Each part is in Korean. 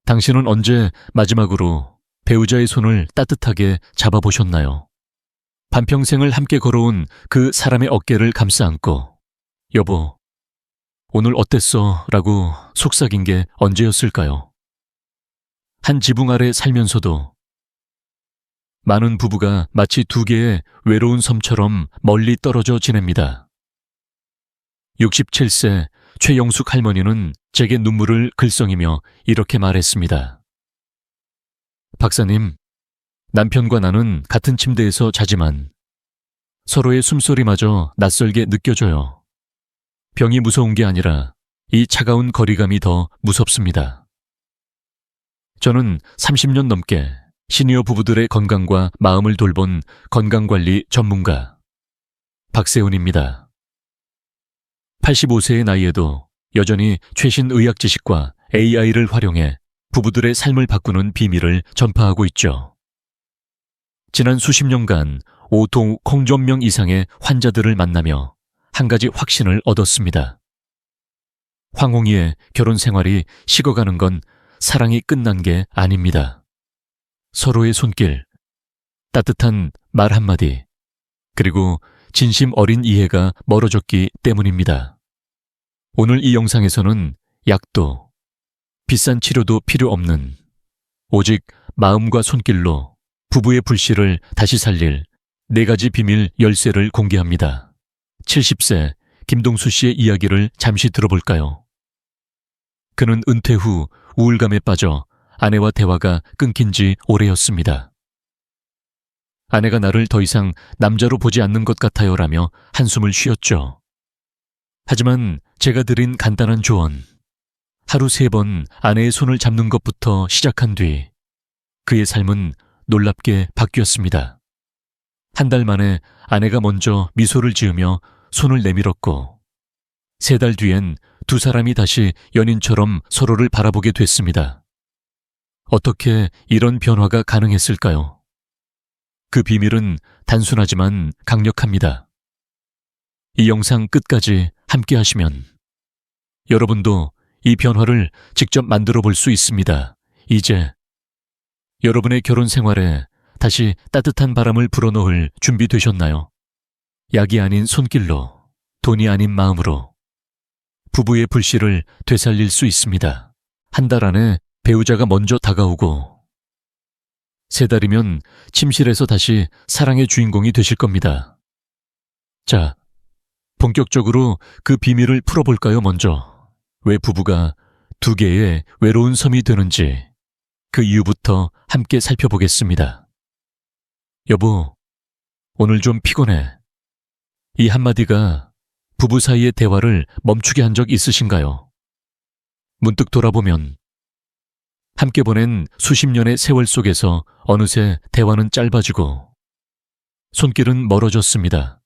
당신은 언제 마지막으로 배우자의 손을 따뜻하게 잡아보셨나요? 반평생을 함께 걸어온 그 사람의 어깨를 감싸 안고 여보, 오늘 어땠어? 라고 속삭인 게 언제였을까요? 한 지붕 아래 살면서도 많은 부부가 마치 두 개의 외로운 섬처럼 멀리 떨어져 지냅니다. 67세 최영숙 할머니는 제게 눈물을 글썽이며 이렇게 말했습니다. 박사님, 남편과 나는 같은 침대에서 자지만 서로의 숨소리마저 낯설게 느껴져요. 병이 무서운 게 아니라 이 차가운 거리감이 더 무섭습니다. 저는 30년 넘게 시니어 부부들의 건강과 마음을 돌본 건강관리 전문가 박세훈입니다. 85세의 나이에도 여전히 최신 의학 지식과 AI를 활용해 부부들의 삶을 바꾸는 비밀을 전파하고 있죠. 지난 수십 년간 5통 콩전명 이상의 환자들을 만나며 한 가지 확신을 얻었습니다. 황홍이의 결혼 생활이 식어가는 건 사랑이 끝난 게 아닙니다. 서로의 손길, 따뜻한 말 한마디, 그리고 진심 어린 이해가 멀어졌기 때문입니다. 오늘 이 영상에서는 약도, 비싼 치료도 필요 없는 오직 마음과 손길로 부부의 불씨를 다시 살릴 4가지 비밀 열쇠를 공개합니다. 70세 김동수 씨의 이야기를 잠시 들어볼까요? 그는 은퇴 후 우울감에 빠져 아내와 대화가 끊긴 지 오래였습니다. 아내가 나를 더 이상 남자로 보지 않는 것 같아요 라며 한숨을 쉬었죠. 하지만 제가 드린 간단한 조언, 하루 3번 아내의 손을 잡는 것부터 시작한 뒤 그의 삶은 놀랍게 바뀌었습니다. 한 달 만에 아내가 먼저 미소를 지으며 손을 내밀었고 3달 뒤엔 두 사람이 다시 연인처럼 서로를 바라보게 됐습니다. 어떻게 이런 변화가 가능했을까요? 그 비밀은 단순하지만 강력합니다. 이 영상 끝까지 함께 하시면 여러분도 이 변화를 직접 만들어 볼 수 있습니다. 이제 여러분의 결혼 생활에 다시 따뜻한 바람을 불어넣을 준비되셨나요? 약이 아닌 손길로, 돈이 아닌 마음으로 부부의 불씨를 되살릴 수 있습니다. 한 달 안에 배우자가 먼저 다가오고 3달이면 침실에서 다시 사랑의 주인공이 되실 겁니다. 자, 본격적으로 그 비밀을 풀어볼까요? 먼저 왜 부부가 2개의 외로운 섬이 되는지 그 이유부터 함께 살펴보겠습니다. 여보, 오늘 좀 피곤해. 이 한마디가 부부 사이의 대화를 멈추게 한 적 있으신가요? 문득 돌아보면 함께 보낸 수십 년의 세월 속에서 어느새 대화는 짧아지고 손길은 멀어졌습니다.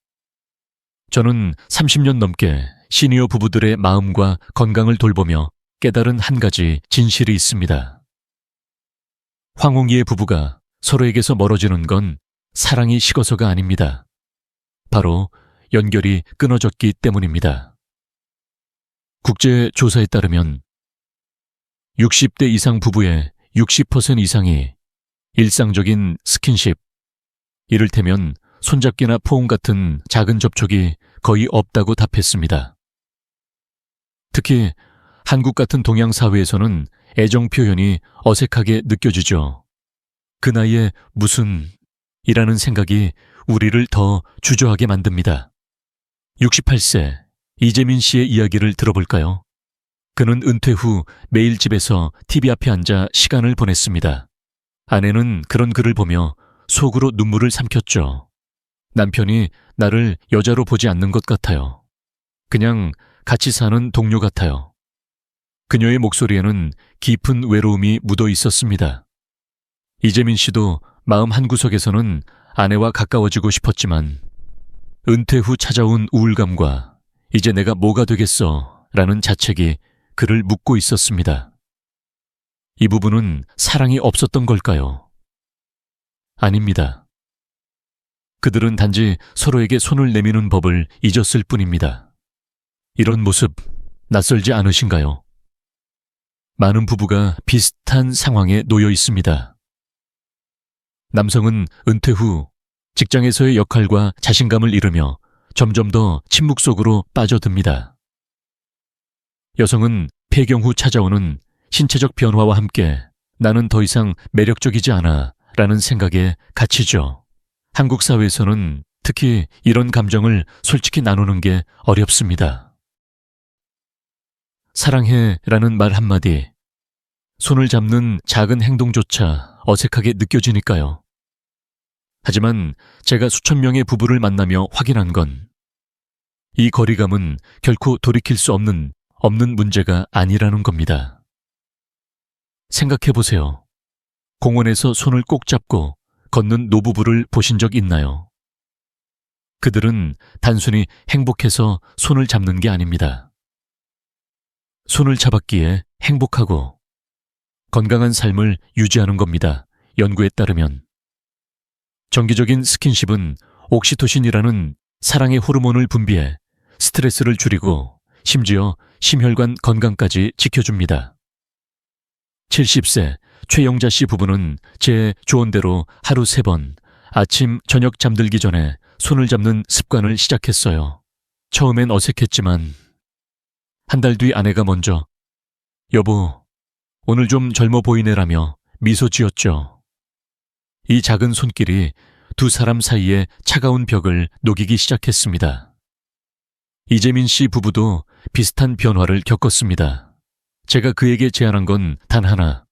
저는 30년 넘게 시니어 부부들의 마음과 건강을 돌보며 깨달은 한 가지 진실이 있습니다. 황홍이의 부부가 서로에게서 멀어지는 건 사랑이 식어서가 아닙니다. 바로 연결이 끊어졌기 때문입니다. 국제조사에 따르면 60대 이상 부부의 60% 이상이 일상적인 스킨십, 이를테면 손잡기나 포옹 같은 작은 접촉이 거의 없다고 답했습니다. 특히 한국 같은 동양 사회에서는 애정 표현이 어색하게 느껴지죠. 그 나이에 무슨 이라는 생각이 우리를 더 주저하게 만듭니다. 68세 이재민 씨의 이야기를 들어볼까요? 그는 은퇴 후 매일 집에서 TV 앞에 앉아 시간을 보냈습니다. 아내는 그런 그를 보며 속으로 눈물을 삼켰죠. 남편이 나를 여자로 보지 않는 것 같아요. 그냥 같이 사는 동료 같아요. 그녀의 목소리에는 깊은 외로움이 묻어 있었습니다. 이재민 씨도 마음 한구석에서는 아내와 가까워지고 싶었지만 은퇴 후 찾아온 우울감과 이제 내가 뭐가 되겠어 라는 자책이 그를 묶고 있었습니다. 이 부부는 사랑이 없었던 걸까요? 아닙니다. 그들은 단지 서로에게 손을 내미는 법을 잊었을 뿐입니다. 이런 모습 낯설지 않으신가요? 많은 부부가 비슷한 상황에 놓여 있습니다. 남성은 은퇴 후 직장에서의 역할과 자신감을 잃으며 점점 더 침묵 속으로 빠져듭니다. 여성은 폐경 후 찾아오는 신체적 변화와 함께 나는 더 이상 매력적이지 않아 라는 생각에 갇히죠. 한국 사회에서는 특히 이런 감정을 솔직히 나누는 게 어렵습니다. 사랑해 라는 말 한마디, 손을 잡는 작은 행동조차 어색하게 느껴지니까요. 하지만 제가 수천 명의 부부를 만나며 확인한 건 이 거리감은 결코 돌이킬 수 없는 문제가 아니라는 겁니다. 생각해보세요. 공원에서 손을 꼭 잡고 걷는 노부부를 보신 적 있나요? 그들은 단순히 행복해서 손을 잡는 게 아닙니다. 손을 잡았기에 행복하고 건강한 삶을 유지하는 겁니다. 연구에 따르면 정기적인 스킨십은 옥시토신이라는 사랑의 호르몬을 분비해 스트레스를 줄이고 심지어 심혈관 건강까지 지켜줍니다. 70세 최영자 씨 부부는 제 조언대로 하루 3번 아침, 저녁 잠들기 전에 손을 잡는 습관을 시작했어요. 처음엔 어색했지만 한 달 뒤 아내가 먼저 여보, 오늘 좀 젊어 보이네라며 미소 지었죠. 이 작은 손길이 두 사람 사이에 차가운 벽을 녹이기 시작했습니다. 이재민 씨 부부도 비슷한 변화를 겪었습니다. 제가 그에게 제안한 건 단 하나.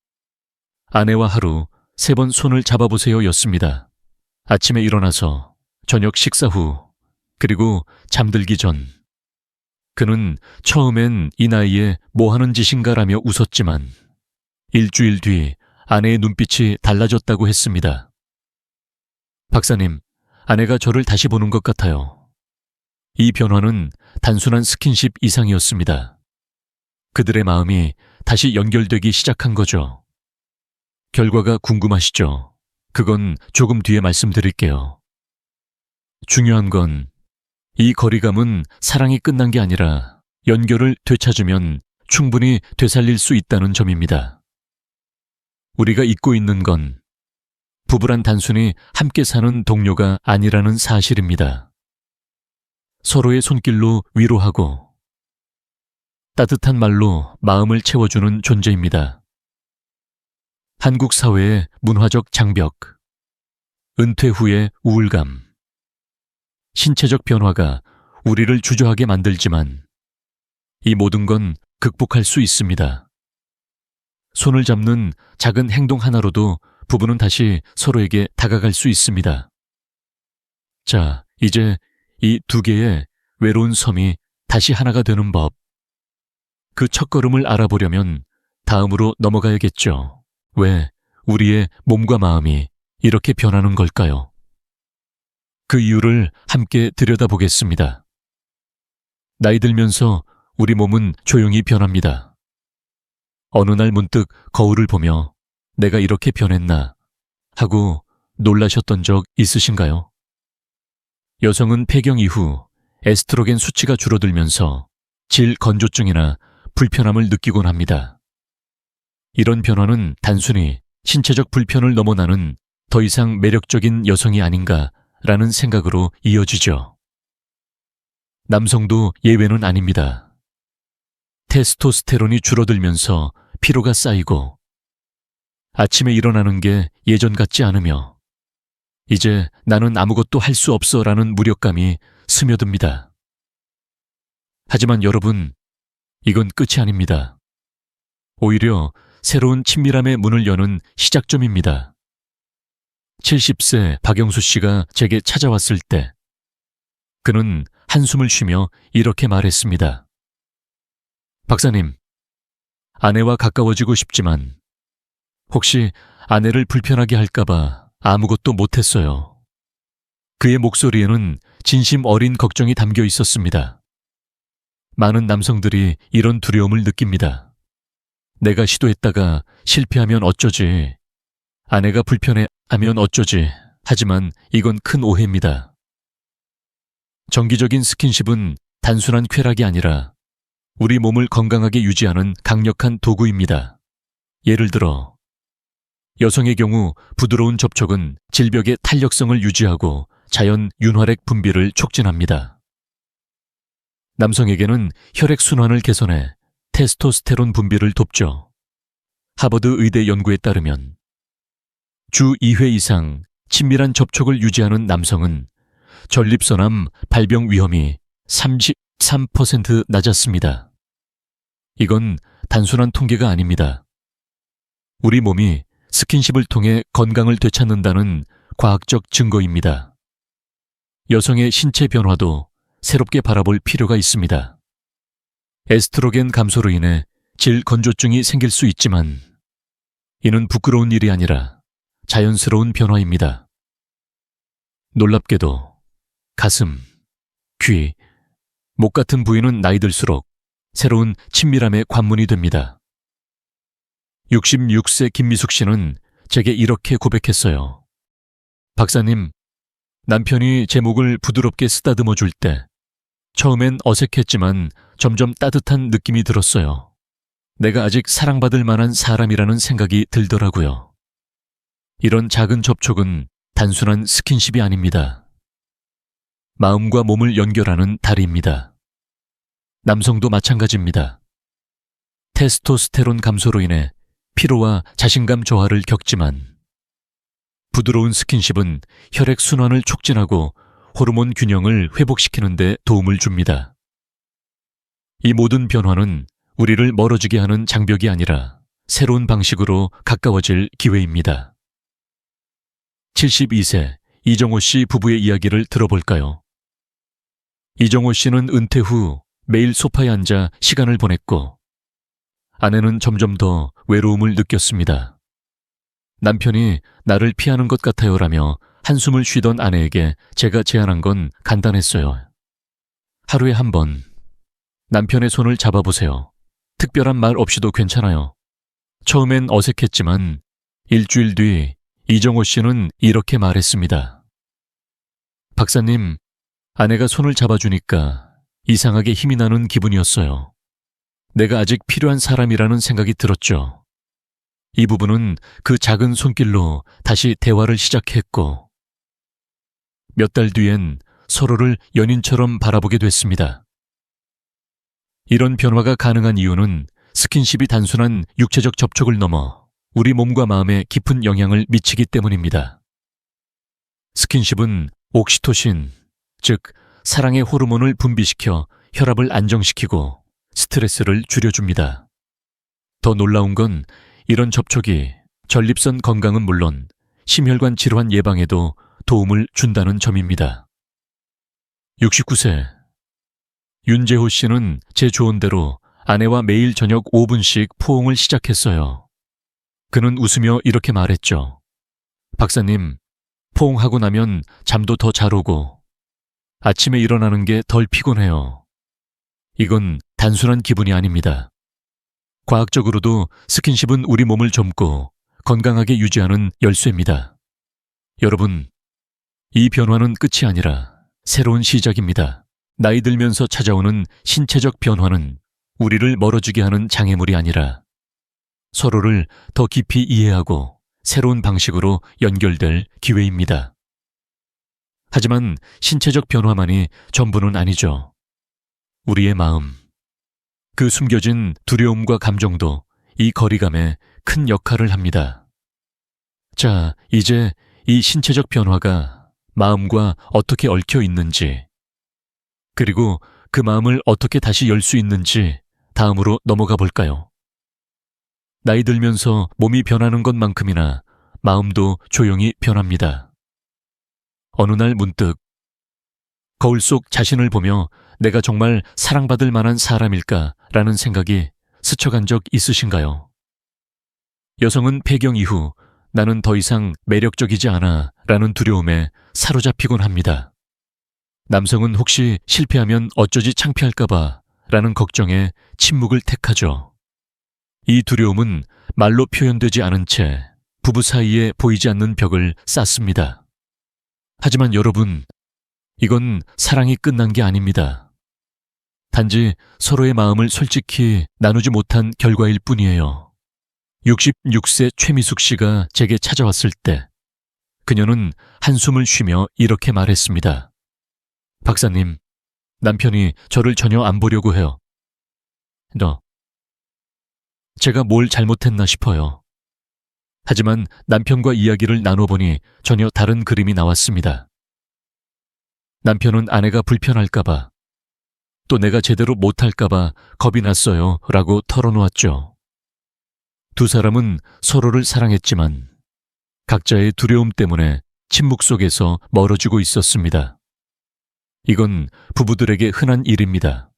아내와 하루 3번 손을 잡아보세요 였습니다. 아침에 일어나서, 저녁 식사 후, 그리고 잠들기 전. 그는 처음엔 이 나이에 뭐 하는 짓인가라며 웃었지만 일주일 뒤 아내의 눈빛이 달라졌다고 했습니다. 박사님, 아내가 저를 다시 보는 것 같아요. 이 변화는 단순한 스킨십 이상이었습니다. 그들의 마음이 다시 연결되기 시작한 거죠. 결과가 궁금하시죠? 그건 조금 뒤에 말씀드릴게요. 중요한 건 이 거리감은 사랑이 끝난 게 아니라 연결을 되찾으면 충분히 되살릴 수 있다는 점입니다. 우리가 잊고 있는 건 부부란 단순히 함께 사는 동료가 아니라는 사실입니다. 서로의 손길로 위로하고 따뜻한 말로 마음을 채워주는 존재입니다. 한국 사회의 문화적 장벽, 은퇴 후의 우울감, 신체적 변화가 우리를 주저하게 만들지만 이 모든 건 극복할 수 있습니다. 손을 잡는 작은 행동 하나로도 부부는 다시 서로에게 다가갈 수 있습니다. 자, 이제 이 두 개의 외로운 섬이 다시 하나가 되는 법. 그 첫걸음을 알아보려면 다음으로 넘어가야겠죠. 왜 우리의 몸과 마음이 이렇게 변하는 걸까요? 그 이유를 함께 들여다보겠습니다. 나이 들면서 우리 몸은 조용히 변합니다. 어느 날 문득 거울을 보며 내가 이렇게 변했나 하고 놀라셨던 적 있으신가요? 여성은 폐경 이후 에스트로겐 수치가 줄어들면서 질 건조증이나 불편함을 느끼곤 합니다. 이런 변화는 단순히 신체적 불편을 넘어 나는 더 이상 매력적인 여성이 아닌가라는 생각으로 이어지죠. 남성도 예외는 아닙니다. 테스토스테론이 줄어들면서 피로가 쌓이고 아침에 일어나는 게 예전 같지 않으며 이제 나는 아무것도 할 수 없어라는 무력감이 스며듭니다. 하지만 여러분, 이건 끝이 아닙니다. 오히려 새로운 친밀함의 문을 여는 시작점입니다. 70세 박영수 씨가 제게 찾아왔을 때 그는 한숨을 쉬며 이렇게 말했습니다. 박사님, 아내와 가까워지고 싶지만 혹시 아내를 불편하게 할까봐 아무것도 못했어요. 그의 목소리에는 진심 어린 걱정이 담겨 있었습니다. 많은 남성들이 이런 두려움을 느낍니다. 내가 시도했다가 실패하면 어쩌지? 아내가 불편해하면 어쩌지? 하지만 이건 큰 오해입니다. 정기적인 스킨십은 단순한 쾌락이 아니라 우리 몸을 건강하게 유지하는 강력한 도구입니다. 예를 들어, 여성의 경우 부드러운 접촉은 질벽의 탄력성을 유지하고 자연 윤활액 분비를 촉진합니다. 남성에게는 혈액순환을 개선해 테스토스테론 분비를 돕죠. 하버드 의대 연구에 따르면 주 2회 이상 친밀한 접촉을 유지하는 남성은 전립선암 발병 위험이 33% 낮았습니다. 이건 단순한 통계가 아닙니다. 우리 몸이 스킨십을 통해 건강을 되찾는다는 과학적 증거입니다. 여성의 신체 변화도 새롭게 바라볼 필요가 있습니다. 에스트로겐 감소로 인해 질 건조증이 생길 수 있지만 이는 부끄러운 일이 아니라 자연스러운 변화입니다. 놀랍게도 가슴, 귀, 목 같은 부위는 나이 들수록 새로운 친밀함의 관문이 됩니다. 66세 김미숙 씨는 제게 이렇게 고백했어요. 박사님, 남편이 제 목을 부드럽게 쓰다듬어 줄 때 처음엔 어색했지만 점점 따뜻한 느낌이 들었어요. 내가 아직 사랑받을 만한 사람이라는 생각이 들더라고요. 이런 작은 접촉은 단순한 스킨십이 아닙니다. 마음과 몸을 연결하는 다리입니다. 남성도 마찬가지입니다. 테스토스테론 감소로 인해 피로와 자신감 저하를 겪지만 부드러운 스킨십은 혈액 순환을 촉진하고 호르몬 균형을 회복시키는 데 도움을 줍니다. 이 모든 변화는 우리를 멀어지게 하는 장벽이 아니라 새로운 방식으로 가까워질 기회입니다. 72세 이정호 씨 부부의 이야기를 들어볼까요? 이정호 씨는 은퇴 후 매일 소파에 앉아 시간을 보냈고 아내는 점점 더 외로움을 느꼈습니다. 남편이 나를 피하는 것 같아요라며 한숨을 쉬던 아내에게 제가 제안한 건 간단했어요. 하루에 한 번 남편의 손을 잡아보세요. 특별한 말 없이도 괜찮아요. 처음엔 어색했지만 일주일 뒤 이정호 씨는 이렇게 말했습니다. 박사님, 아내가 손을 잡아주니까 이상하게 힘이 나는 기분이었어요. 내가 아직 필요한 사람이라는 생각이 들었죠. 이 부부는 그 작은 손길로 다시 대화를 시작했고 몇 달 뒤엔 서로를 연인처럼 바라보게 됐습니다. 이런 변화가 가능한 이유는 스킨십이 단순한 육체적 접촉을 넘어 우리 몸과 마음에 깊은 영향을 미치기 때문입니다. 스킨십은 옥시토신, 즉 사랑의 호르몬을 분비시켜 혈압을 안정시키고 스트레스를 줄여줍니다. 더 놀라운 건 이런 접촉이 전립선 건강은 물론 심혈관 질환 예방에도 도움을 준다는 점입니다. 69세 윤재호 씨는 제 조언대로 아내와 매일 저녁 5분씩 포옹을 시작했어요. 그는 웃으며 이렇게 말했죠. 박사님, 포옹하고 나면 잠도 더 잘 오고 아침에 일어나는 게 덜 피곤해요. 이건 단순한 기분이 아닙니다. 과학적으로도 스킨십은 우리 몸을 젊고 건강하게 유지하는 열쇠입니다. 여러분, 이 변화는 끝이 아니라 새로운 시작입니다. 나이 들면서 찾아오는 신체적 변화는 우리를 멀어지게 하는 장애물이 아니라 서로를 더 깊이 이해하고 새로운 방식으로 연결될 기회입니다. 하지만 신체적 변화만이 전부는 아니죠. 우리의 마음, 그 숨겨진 두려움과 감정도 이 거리감에 큰 역할을 합니다. 자, 이제 이 신체적 변화가 마음과 어떻게 얽혀 있는지, 그리고 그 마음을 어떻게 다시 열 수 있는지 다음으로 넘어가 볼까요? 나이 들면서 몸이 변하는 것만큼이나 마음도 조용히 변합니다. 어느 날 문득 거울 속 자신을 보며 내가 정말 사랑받을 만한 사람일까라는 생각이 스쳐간 적 있으신가요? 여성은 폐경 이후 나는 더 이상 매력적이지 않아 라는 두려움에 사로잡히곤 합니다. 남성은 혹시 실패하면 어쩌지 창피할까봐 라는 걱정에 침묵을 택하죠. 이 두려움은 말로 표현되지 않은 채 부부 사이에 보이지 않는 벽을 쌓습니다. 하지만 여러분, 이건 사랑이 끝난 게 아닙니다. 단지 서로의 마음을 솔직히 나누지 못한 결과일 뿐이에요. 66세 최미숙 씨가 제게 찾아왔을 때 그녀는 한숨을 쉬며 이렇게 말했습니다. 박사님, 남편이 저를 전혀 안 보려고 해요. 제가 뭘 잘못했나 싶어요. 하지만 남편과 이야기를 나눠보니 전혀 다른 그림이 나왔습니다. 남편은 아내가 불편할까봐, 또 내가 제대로 못할까봐 겁이 났어요 라고 털어놓았죠. 두 사람은 서로를 사랑했지만 각자의 두려움 때문에 침묵 속에서 멀어지고 있었습니다. 이건 부부들에게 흔한 일입니다.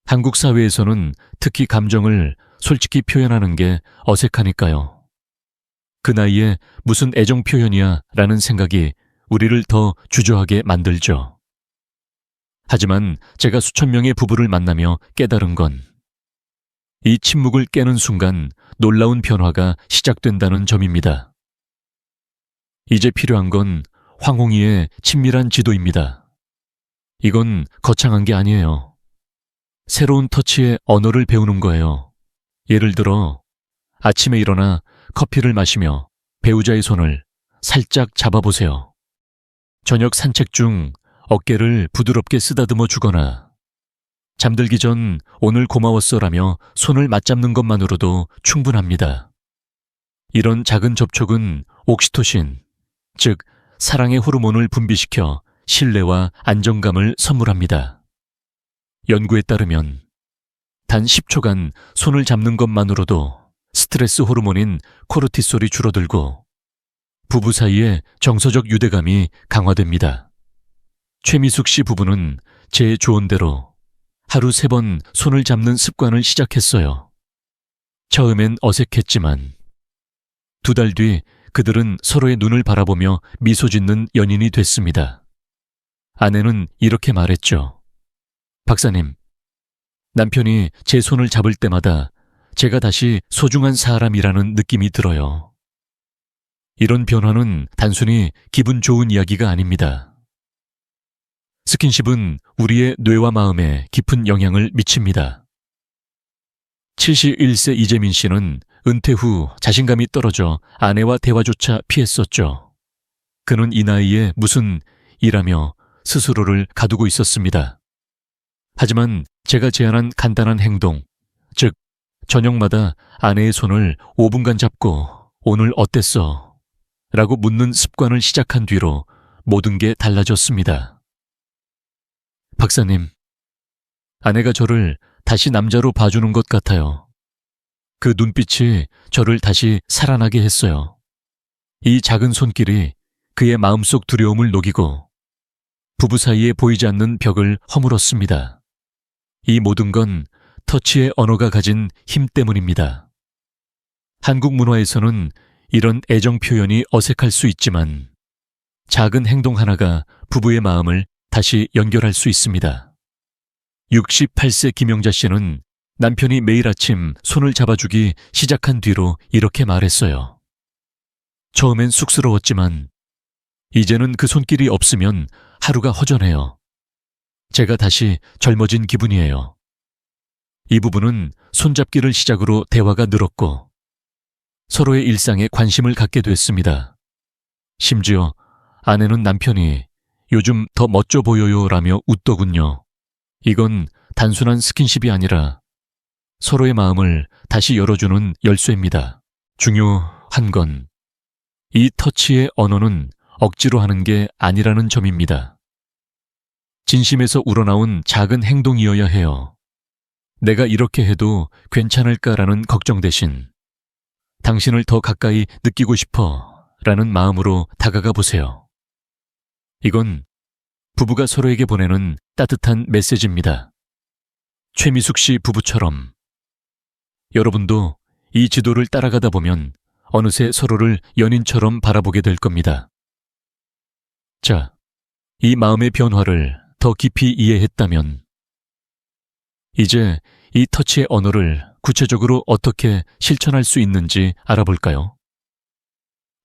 한국 사회에서는 특히 감정을 솔직히 표현하는 게 어색하니까요. 그 나이에 무슨 애정 표현이야 라는 생각이 우리를 더 주저하게 만들죠. 하지만 제가 수천 명의 부부를 만나며 깨달은 건 이 침묵을 깨는 순간 놀라운 변화가 시작된다는 점입니다. 이제 필요한 건 황홍이의 친밀한 지도입니다. 이건 거창한 게 아니에요. 새로운 터치의 언어를 배우는 거예요. 예를 들어 아침에 일어나 커피를 마시며 배우자의 손을 살짝 잡아보세요. 저녁 산책 중 어깨를 부드럽게 쓰다듬어 주거나 잠들기 전 오늘 고마웠어라며 손을 맞잡는 것만으로도 충분합니다. 이런 작은 접촉은 옥시토신, 즉 사랑의 호르몬을 분비시켜 신뢰와 안정감을 선물합니다. 연구에 따르면 단 10초간 손을 잡는 것만으로도 스트레스 호르몬인 코르티솔이 줄어들고 부부 사이의 정서적 유대감이 강화됩니다. 최미숙 씨 부부는 제 조언대로 하루 3번 손을 잡는 습관을 시작했어요. 처음엔 어색했지만 2달 뒤 그들은 서로의 눈을 바라보며 미소 짓는 연인이 됐습니다. 아내는 이렇게 말했죠. 박사님, 남편이 제 손을 잡을 때마다 제가 다시 소중한 사람이라는 느낌이 들어요. 이런 변화는 단순히 기분 좋은 이야기가 아닙니다. 스킨십은 우리의 뇌와 마음에 깊은 영향을 미칩니다. 71세 이재민 씨는 은퇴 후 자신감이 떨어져 아내와 대화조차 피했었죠. 그는 이 나이에 무슨 일하며 스스로를 가두고 있었습니다. 하지만 제가 제안한 간단한 행동, 즉 저녁마다 아내의 손을 5분간 잡고 오늘 어땠어? 라고 묻는 습관을 시작한 뒤로 모든 게 달라졌습니다. 박사님, 아내가 저를 다시 남자로 봐주는 것 같아요. 그 눈빛이 저를 다시 살아나게 했어요. 이 작은 손길이 그의 마음속 두려움을 녹이고 부부 사이에 보이지 않는 벽을 허물었습니다. 이 모든 건 터치의 언어가 가진 힘 때문입니다. 한국 문화에서는 이런 애정 표현이 어색할 수 있지만 작은 행동 하나가 부부의 마음을 다시 연결할 수 있습니다. 68세 김영자 씨는 남편이 매일 아침 손을 잡아주기 시작한 뒤로 이렇게 말했어요. 처음엔 쑥스러웠지만 이제는 그 손길이 없으면 하루가 허전해요. 제가 다시 젊어진 기분이에요. 이 부부는 손잡기를 시작으로 대화가 늘었고 서로의 일상에 관심을 갖게 됐습니다. 심지어 아내는 남편이 요즘 더 멋져 보여요 라며 웃더군요. 이건 단순한 스킨십이 아니라 서로의 마음을 다시 열어주는 열쇠입니다. 중요한 건 이 터치의 언어는 억지로 하는 게 아니라는 점입니다. 진심에서 우러나온 작은 행동이어야 해요. 내가 이렇게 해도 괜찮을까라는 걱정 대신 당신을 더 가까이 느끼고 싶어 라는 마음으로 다가가 보세요. 이건 부부가 서로에게 보내는 따뜻한 메시지입니다. 최미숙 씨 부부처럼 여러분도 이 지도를 따라가다 보면 어느새 서로를 연인처럼 바라보게 될 겁니다. 자, 이 마음의 변화를 더 깊이 이해했다면 이제 이 터치의 언어를 구체적으로 어떻게 실천할 수 있는지 알아볼까요?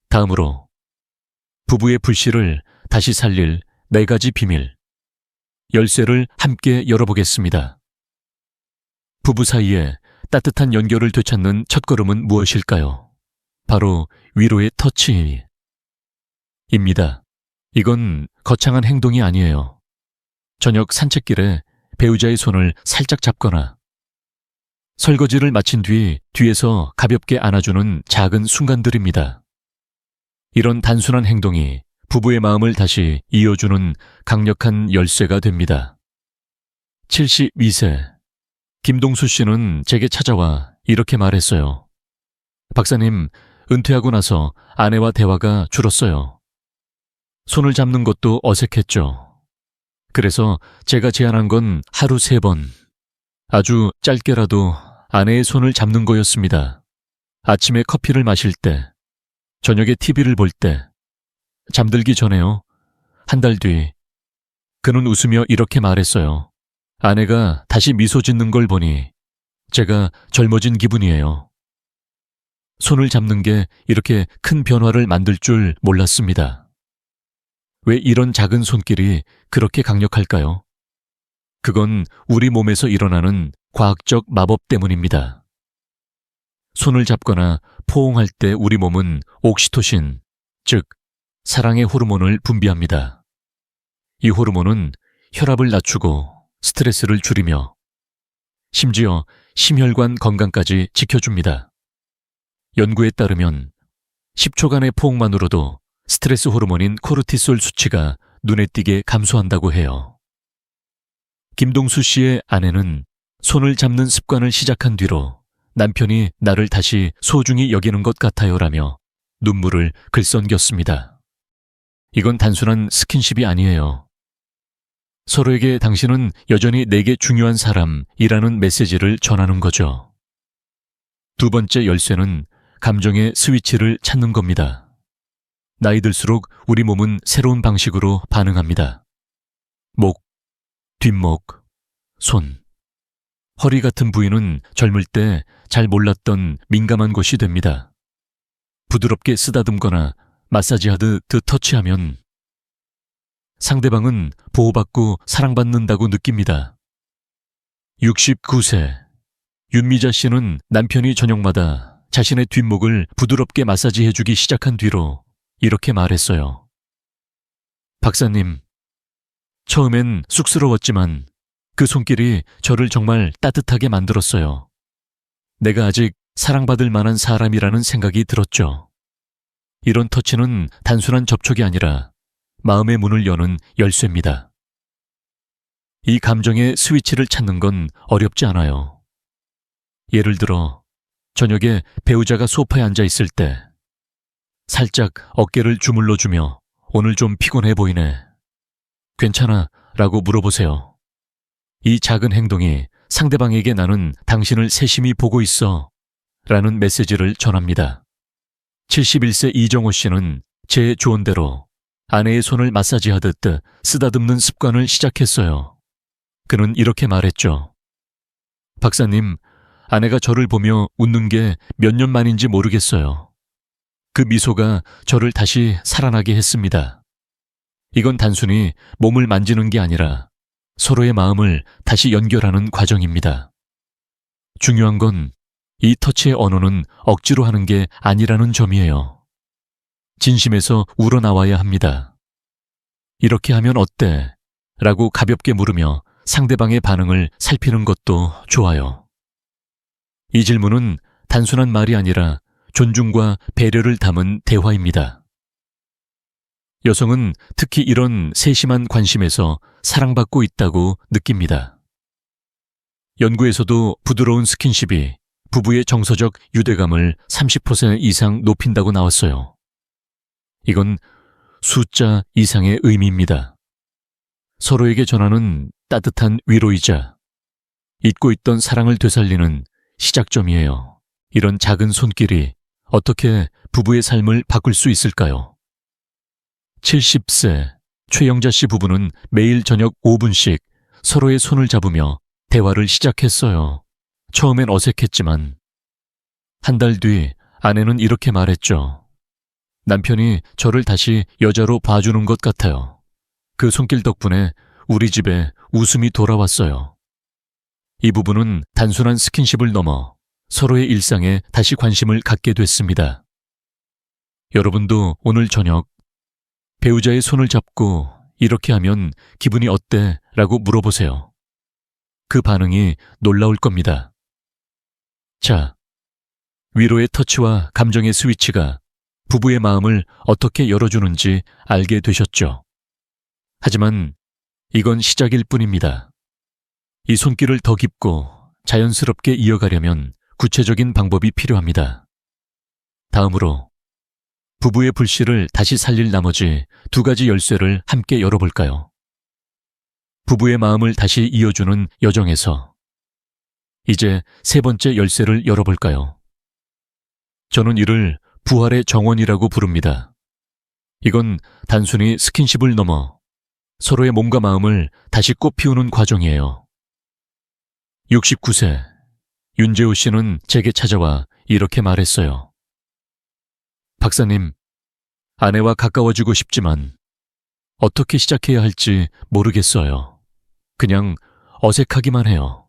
다음으로 부부의 불씨를 다시 살릴 4가지 비밀. 열쇠를 함께 열어보겠습니다. 부부 사이에 따뜻한 연결을 되찾는 첫걸음은 무엇일까요? 바로 위로의 터치입니다. 이건 거창한 행동이 아니에요. 저녁 산책길에 배우자의 손을 살짝 잡거나 설거지를 마친 뒤에서 가볍게 안아주는 작은 순간들입니다. 이런 단순한 행동이 부부의 마음을 다시 이어주는 강력한 열쇠가 됩니다. 72세 김동수 씨는 제게 찾아와 이렇게 말했어요. 박사님, 은퇴하고 나서 아내와 대화가 줄었어요. 손을 잡는 것도 어색했죠. 그래서 제가 제안한 건 하루 3번, 아주 짧게라도 아내의 손을 잡는 거였습니다. 아침에 커피를 마실 때, 저녁에 TV를 볼 때, 잠들기 전에요. 한 달 뒤, 그는 웃으며 이렇게 말했어요. 아내가 다시 미소 짓는 걸 보니 제가 젊어진 기분이에요. 손을 잡는 게 이렇게 큰 변화를 만들 줄 몰랐습니다. 왜 이런 작은 손길이 그렇게 강력할까요? 그건 우리 몸에서 일어나는 과학적 마법 때문입니다. 손을 잡거나 포옹할 때 우리 몸은 옥시토신, 즉 사랑의 호르몬을 분비합니다. 이 호르몬은 혈압을 낮추고 스트레스를 줄이며 심지어 심혈관 건강까지 지켜줍니다. 연구에 따르면 10초간의 포옹만으로도 스트레스 호르몬인 코르티솔 수치가 눈에 띄게 감소한다고 해요. 김동수 씨의 아내는 손을 잡는 습관을 시작한 뒤로 남편이 나를 다시 소중히 여기는 것 같아요라며 눈물을 글썽겼습니다. 이건 단순한 스킨십이 아니에요. 서로에게 당신은 여전히 내게 중요한 사람이라는 메시지를 전하는 거죠. 두 번째 열쇠는 감정의 스위치를 찾는 겁니다. 나이 들수록 우리 몸은 새로운 방식으로 반응합니다. 목, 뒷목, 손, 허리 같은 부위는 젊을 때 잘 몰랐던 민감한 곳이 됩니다. 부드럽게 쓰다듬거나 마사지하듯 터치하면 상대방은 보호받고 사랑받는다고 느낍니다. 69세 윤미자 씨는 남편이 저녁마다 자신의 뒷목을 부드럽게 마사지해주기 시작한 뒤로 이렇게 말했어요. 박사님, 처음엔 쑥스러웠지만 그 손길이 저를 정말 따뜻하게 만들었어요. 내가 아직 사랑받을 만한 사람이라는 생각이 들었죠. 이런 터치는 단순한 접촉이 아니라 마음의 문을 여는 열쇠입니다. 이 감정의 스위치를 찾는 건 어렵지 않아요. 예를 들어 저녁에 배우자가 소파에 앉아 있을 때 살짝 어깨를 주물러주며 오늘 좀 피곤해 보이네. 괜찮아? 라고 물어보세요. 이 작은 행동이 상대방에게 나는 당신을 세심히 보고 있어 라는 메시지를 전합니다. 71세 이정호 씨는 제 조언대로 아내의 손을 마사지하듯 쓰다듬는 습관을 시작했어요. 그는 이렇게 말했죠. 박사님, 아내가 저를 보며 웃는 게 몇 년 만인지 모르겠어요. 그 미소가 저를 다시 살아나게 했습니다. 이건 단순히 몸을 만지는 게 아니라 서로의 마음을 다시 연결하는 과정입니다. 중요한 건 이 터치의 언어는 억지로 하는 게 아니라는 점이에요. 진심에서 우러나와야 합니다. 이렇게 하면 어때? 라고 가볍게 물으며 상대방의 반응을 살피는 것도 좋아요. 이 질문은 단순한 말이 아니라 존중과 배려를 담은 대화입니다. 여성은 특히 이런 세심한 관심에서 사랑받고 있다고 느낍니다. 연구에서도 부드러운 스킨십이 부부의 정서적 유대감을 30% 이상 높인다고 나왔어요. 이건 숫자 이상의 의미입니다. 서로에게 전하는 따뜻한 위로이자 잊고 있던 사랑을 되살리는 시작점이에요. 이런 작은 손길이 어떻게 부부의 삶을 바꿀 수 있을까요? 70세 최영자 씨 부부는 매일 저녁 5분씩 서로의 손을 잡으며 대화를 시작했어요. 처음엔 어색했지만 한 달 뒤 아내는 이렇게 말했죠. 남편이 저를 다시 여자로 봐주는 것 같아요. 그 손길 덕분에 우리 집에 웃음이 돌아왔어요. 이 부부는 단순한 스킨십을 넘어 서로의 일상에 다시 관심을 갖게 됐습니다. 여러분도 오늘 저녁 배우자의 손을 잡고 이렇게 하면 기분이 어때? 라고 물어보세요. 그 반응이 놀라울 겁니다. 자, 위로의 터치와 감정의 스위치가 부부의 마음을 어떻게 열어주는지 알게 되셨죠? 하지만 이건 시작일 뿐입니다. 이 손길을 더 깊고 자연스럽게 이어가려면 구체적인 방법이 필요합니다. 다음으로 부부의 불씨를 다시 살릴 나머지 2가지 열쇠를 함께 열어볼까요? 부부의 마음을 다시 이어주는 여정에서 이제 3번째 열쇠를 열어볼까요? 저는 이를 부활의 정원이라고 부릅니다. 이건 단순히 스킨십을 넘어 서로의 몸과 마음을 다시 꽃피우는 과정이에요. 69세 윤재호 씨는 제게 찾아와 이렇게 말했어요. 박사님, 아내와 가까워지고 싶지만 어떻게 시작해야 할지 모르겠어요. 그냥 어색하기만 해요.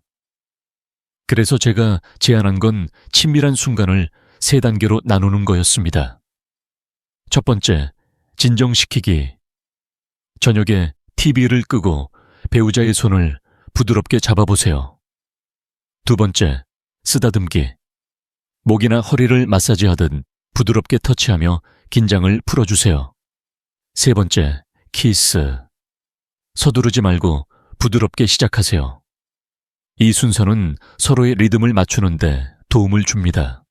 그래서 제가 제안한 건 친밀한 순간을 3단계로 나누는 거였습니다. 첫 번째, 진정시키기. 저녁에 TV를 끄고 배우자의 손을 부드럽게 잡아보세요. 2번째, 쓰다듬기. 목이나 허리를 마사지하듯 부드럽게 터치하며 긴장을 풀어주세요. 3번째, 키스. 서두르지 말고 부드럽게 시작하세요. 이 순서는 서로의 리듬을 맞추는데 도움을 줍니다.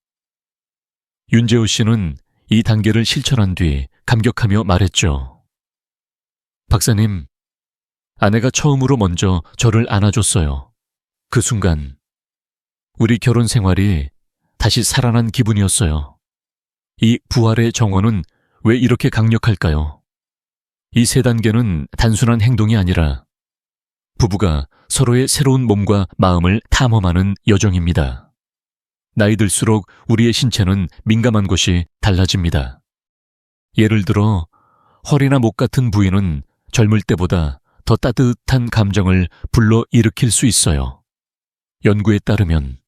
윤재호 씨는 이 단계를 실천한 뒤 감격하며 말했죠. 박사님, 아내가 처음으로 먼저 저를 안아줬어요. 그 순간 우리 결혼 생활이 다시 살아난 기분이었어요. 이 부활의 정원은 왜 이렇게 강력할까요? 이 3단계는 단순한 행동이 아니라 부부가 서로의 새로운 몸과 마음을 탐험하는 여정입니다. 나이 들수록 우리의 신체는 민감한 곳이 달라집니다. 예를 들어 허리나 목 같은 부위는 젊을 때보다 더 따뜻한 감정을 불러일으킬 수 있어요. 연구에 따르면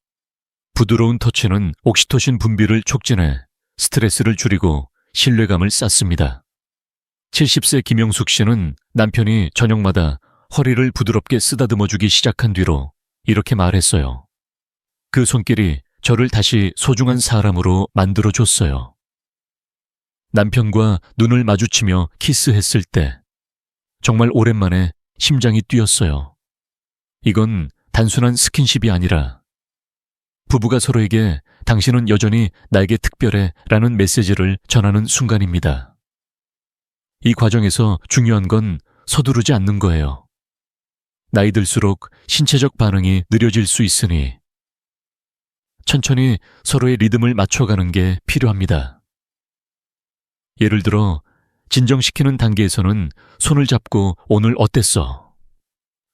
부드러운 터치는 옥시토신 분비를 촉진해 스트레스를 줄이고 신뢰감을 쌓습니다. 70세 김영숙 씨는 남편이 저녁마다 허리를 부드럽게 쓰다듬어주기 시작한 뒤로 이렇게 말했어요. 그 손길이 저를 다시 소중한 사람으로 만들어줬어요. 남편과 눈을 마주치며 키스했을 때 정말 오랜만에 심장이 뛰었어요. 이건 단순한 스킨십이 아니라 부부가 서로에게 당신은 여전히 나에게 특별해 라는 메시지를 전하는 순간입니다. 이 과정에서 중요한 건 서두르지 않는 거예요. 나이 들수록 신체적 반응이 느려질 수 있으니 천천히 서로의 리듬을 맞춰가는 게 필요합니다. 예를 들어 진정시키는 단계에서는 손을 잡고 오늘 어땠어?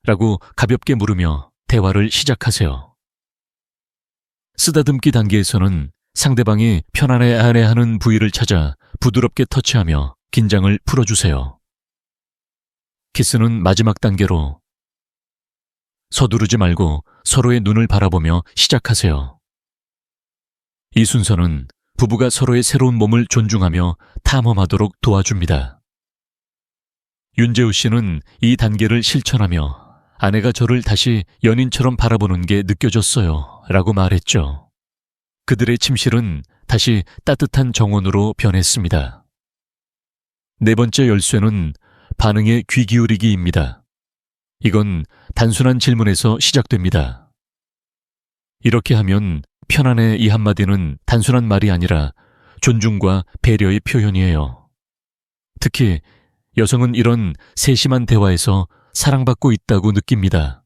라고 가볍게 물으며 대화를 시작하세요. 쓰다듬기 단계에서는 상대방이 편안해하는 부위를 찾아 부드럽게 터치하며 긴장을 풀어주세요. 키스는 마지막 단계로 서두르지 말고 서로의 눈을 바라보며 시작하세요. 이 순서는 부부가 서로의 새로운 몸을 존중하며 탐험하도록 도와줍니다. 윤재우 씨는 이 단계를 실천하며 아내가 저를 다시 연인처럼 바라보는 게 느껴졌어요 라고 말했죠. 그들의 침실은 다시 따뜻한 정원으로 변했습니다. 4번째 열쇠는 반응에 귀 기울이기입니다. 이건 단순한 질문에서 시작됩니다. 이렇게 하면 편안해 이 한마디는 단순한 말이 아니라 존중과 배려의 표현이에요. 특히 여성은 이런 세심한 대화에서 사랑받고 있다고 느낍니다.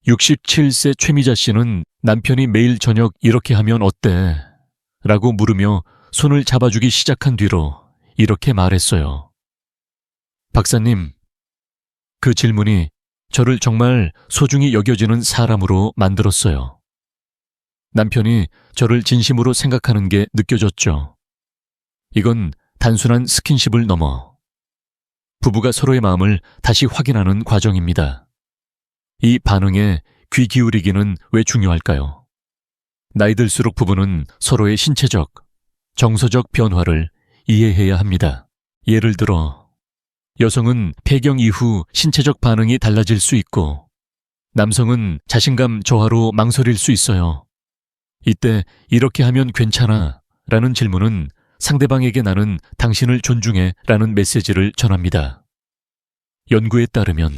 67세 최미자 씨는 남편이 매일 저녁 이렇게 하면 어때? 라고 물으며 손을 잡아주기 시작한 뒤로 이렇게 말했어요. 박사님, 그 질문이 저를 정말 소중히 여겨지는 사람으로 만들었어요. 남편이 저를 진심으로 생각하는 게 느껴졌죠. 이건 단순한 스킨십을 넘어 부부가 서로의 마음을 다시 확인하는 과정입니다. 이 반응에 귀 기울이기는 왜 중요할까요? 나이 들수록 부부는 서로의 신체적, 정서적 변화를 이해해야 합니다. 예를 들어, 여성은 폐경 이후 신체적 반응이 달라질 수 있고, 남성은 자신감 저하로 망설일 수 있어요. 이때 이렇게 하면 괜찮아 라는 질문은 상대방에게 나는 당신을 존중해 라는 메시지를 전합니다. 연구에 따르면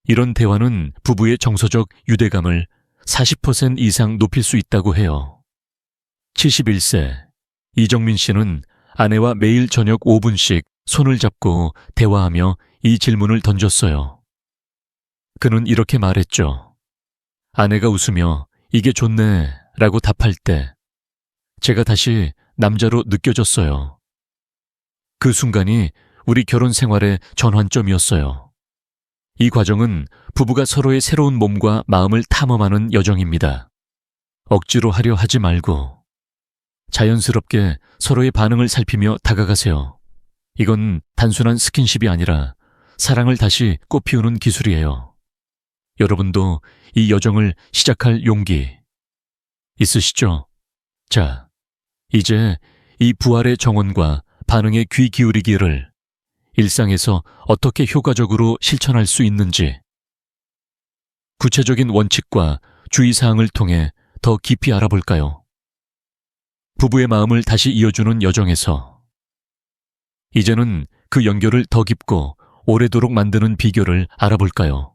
이런 대화는 부부의 정서적 유대감을 40% 이상 높일 수 있다고 해요. 71세 이정민 씨는 아내와 매일 저녁 5분씩 손을 잡고 대화하며 이 질문을 던졌어요. 그는 이렇게 말했죠. 아내가 웃으며 이게 좋네 라고 답할 때 제가 다시 남자로 느껴졌어요. 그 순간이 우리 결혼 생활의 전환점이었어요. 이 과정은 부부가 서로의 새로운 몸과 마음을 탐험하는 여정입니다. 억지로 하려 하지 말고 자연스럽게 서로의 반응을 살피며 다가가세요. 이건 단순한 스킨십이 아니라 사랑을 다시 꽃피우는 기술이에요. 여러분도 이 여정을 시작할 용기 있으시죠? 자, 이제 이 부활의 정원과 반응에 귀 기울이기를 일상에서 어떻게 효과적으로 실천할 수 있는지 구체적인 원칙과 주의사항을 통해 더 깊이 알아볼까요? 부부의 마음을 다시 이어주는 여정에서 이제는 그 연결을 더 깊고 오래도록 만드는 비결을 알아볼까요?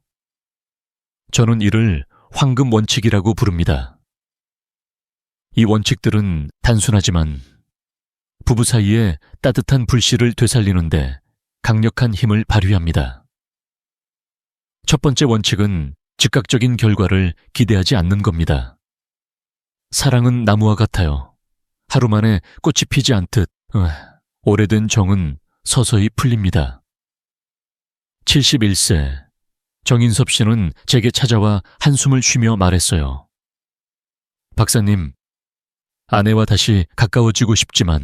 저는 이를 황금 원칙이라고 부릅니다. 이 원칙들은 단순하지만 부부 사이에 따뜻한 불씨를 되살리는데 강력한 힘을 발휘합니다. 첫 번째 원칙은 즉각적인 결과를 기대하지 않는 겁니다. 사랑은 나무와 같아요. 하루 만에 꽃이 피지 않듯 오래된 정은 서서히 풀립니다. 71세 정인섭 씨는 제게 찾아와 한숨을 쉬며 말했어요. 박사님, 아내와 다시 가까워지고 싶지만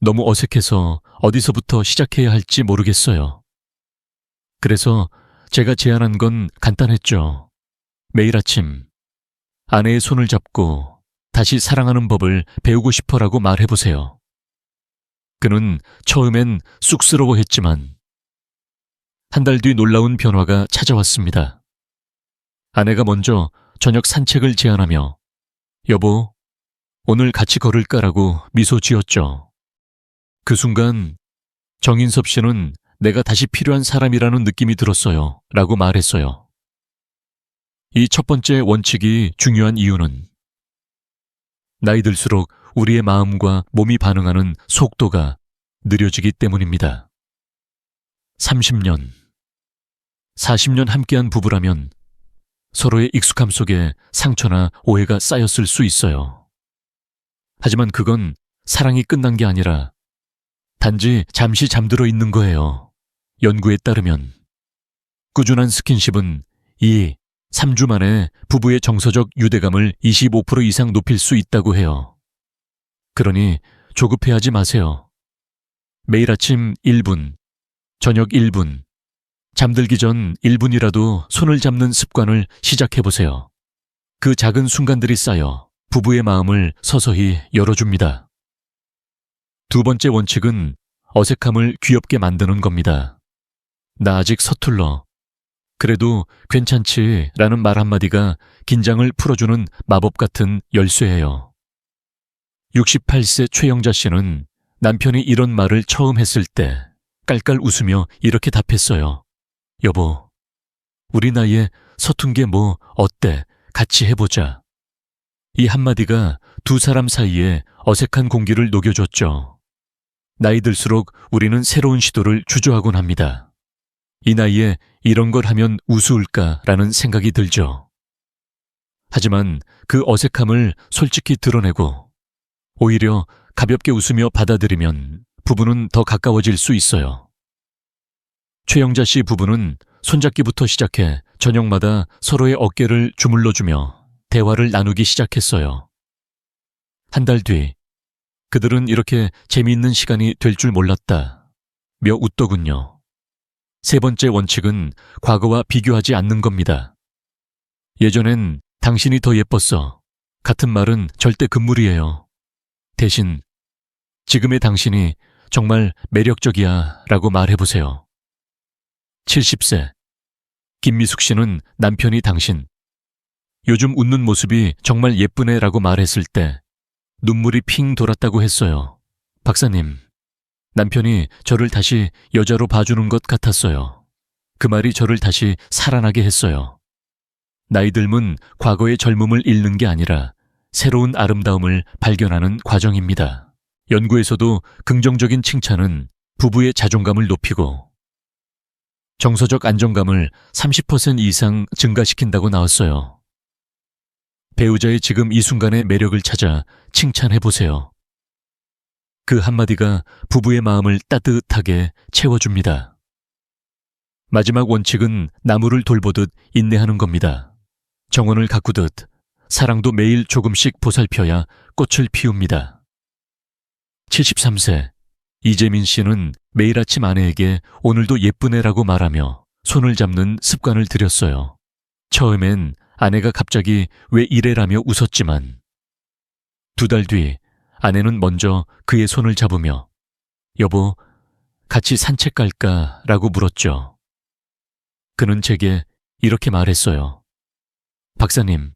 너무 어색해서 어디서부터 시작해야 할지 모르겠어요. 그래서 제가 제안한 건 간단했죠. 매일 아침 아내의 손을 잡고 다시 사랑하는 법을 배우고 싶어라고 말해보세요. 그는 처음엔 쑥스러워했지만 한 달 뒤 놀라운 변화가 찾아왔습니다. 아내가 먼저 저녁 산책을 제안하며 여보, 오늘 같이 걸을까라고 미소 지었죠. 그 순간 정인섭 씨는 내가 다시 필요한 사람이라는 느낌이 들었어요 라고 말했어요. 이 첫 번째 원칙이 중요한 이유는 나이 들수록 우리의 마음과 몸이 반응하는 속도가 느려지기 때문입니다. 30년, 40년 함께한 부부라면 서로의 익숙함 속에 상처나 오해가 쌓였을 수 있어요. 하지만 그건 사랑이 끝난 게 아니라 단지 잠시 잠들어 있는 거예요. 연구에 따르면 꾸준한 스킨십은 2, 3주 만에 부부의 정서적 유대감을 25% 이상 높일 수 있다고 해요. 그러니 조급해하지 마세요. 매일 아침 1분, 저녁 1분, 잠들기 전 1분이라도 손을 잡는 습관을 시작해보세요. 그 작은 순간들이 쌓여 부부의 마음을 서서히 열어줍니다. 두 번째 원칙은 어색함을 귀엽게 만드는 겁니다. 나 아직 서툴러. 그래도 괜찮지 라는 말 한마디가 긴장을 풀어주는 마법 같은 열쇠예요. 68세 최영자 씨는 남편이 이런 말을 처음 했을 때 깔깔 웃으며 이렇게 답했어요. 여보, 우리 나이에 서툰 게 뭐 어때? 같이 해보자. 이 한마디가 두 사람 사이에 어색한 공기를 녹여줬죠. 나이 들수록 우리는 새로운 시도를 주저하곤 합니다. 이 나이에 이런 걸 하면 우스울까라는 생각이 들죠. 하지만 그 어색함을 솔직히 드러내고 오히려 가볍게 웃으며 받아들이면 부부는 더 가까워질 수 있어요. 최영자 씨 부부는 손잡기부터 시작해 저녁마다 서로의 어깨를 주물러주며 대화를 나누기 시작했어요. 한 달 뒤, 그들은 이렇게 재미있는 시간이 될 줄 몰랐다 며 웃더군요. 세 번째 원칙은 과거와 비교하지 않는 겁니다. 예전엔 당신이 더 예뻤어. 같은 말은 절대 금물이에요. 대신 지금의 당신이 정말 매력적이야 라고 말해보세요. 70세. 김미숙 씨는 남편이 당신, 요즘 웃는 모습이 정말 예쁘네 라고 말했을 때 눈물이 핑 돌았다고 했어요. 박사님, 남편이 저를 다시 여자로 봐주는 것 같았어요. 그 말이 저를 다시 살아나게 했어요. 나이 들면 과거의 젊음을 잃는 게 아니라 새로운 아름다움을 발견하는 과정입니다. 연구에서도 긍정적인 칭찬은 부부의 자존감을 높이고 정서적 안정감을 30% 이상 증가시킨다고 나왔어요. 배우자의 지금 이 순간의 매력을 찾아 칭찬해보세요. 그 한마디가 부부의 마음을 따뜻하게 채워줍니다. 마지막 원칙은 나무를 돌보듯 인내하는 겁니다. 정원을 가꾸듯 사랑도 매일 조금씩 보살펴야 꽃을 피웁니다. 73세. 이재민 씨는 매일 아침 아내에게 오늘도 예쁘네라고 말하며 손을 잡는 습관을 들였어요. 처음엔 아내가 갑자기 왜 이래라며 웃었지만 2달 뒤 아내는 먼저 그의 손을 잡으며 여보, 같이 산책 갈까? 라고 물었죠. 그는 제게 이렇게 말했어요. 박사님,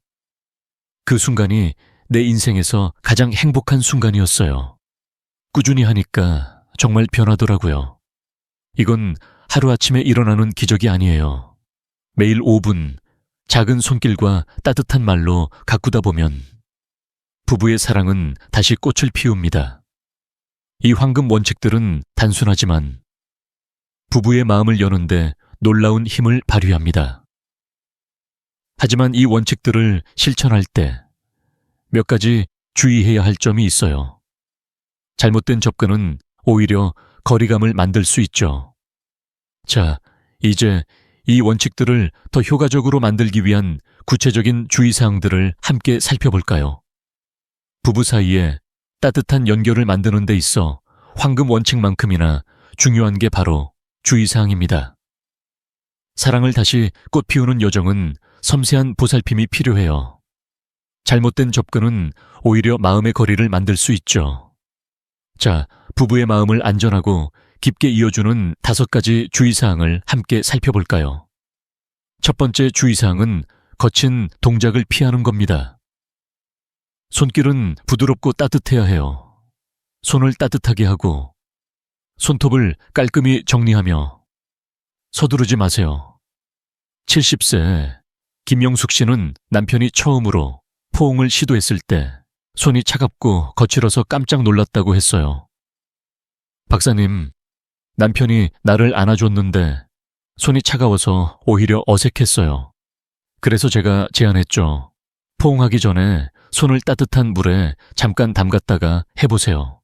그 순간이 내 인생에서 가장 행복한 순간이었어요. 꾸준히 하니까 정말 변하더라고요. 이건 하루아침에 일어나는 기적이 아니에요. 매일 5분 작은 손길과 따뜻한 말로 가꾸다 보면 부부의 사랑은 다시 꽃을 피웁니다. 이 황금 원칙들은 단순하지만 부부의 마음을 여는데 놀라운 힘을 발휘합니다. 하지만 이 원칙들을 실천할 때 몇 가지 주의해야 할 점이 있어요. 잘못된 접근은 오히려 거리감을 만들 수 있죠. 자, 이제 이 원칙들을 더 효과적으로 만들기 위한 구체적인 주의사항들을 함께 살펴볼까요? 부부 사이에 따뜻한 연결을 만드는 데 있어 황금 원칙만큼이나 중요한 게 바로 주의사항입니다. 사랑을 다시 꽃 피우는 여정은 섬세한 보살핌이 필요해요. 잘못된 접근은 오히려 마음의 거리를 만들 수 있죠. 자, 부부의 마음을 안전하고 깊게 이어주는 5가지 주의사항을 함께 살펴볼까요? 첫 번째 주의사항은 거친 동작을 피하는 겁니다. 손길은 부드럽고 따뜻해야 해요. 손을 따뜻하게 하고 손톱을 깔끔히 정리하며 서두르지 마세요. 70세 김영숙 씨는 남편이 처음으로 포옹을 시도했을 때 손이 차갑고 거칠어서 깜짝 놀랐다고 했어요. 박사님, 남편이 나를 안아줬는데 손이 차가워서 오히려 어색했어요. 그래서 제가 제안했죠. 포옹하기 전에 손을 따뜻한 물에 잠깐 담갔다가 해보세요.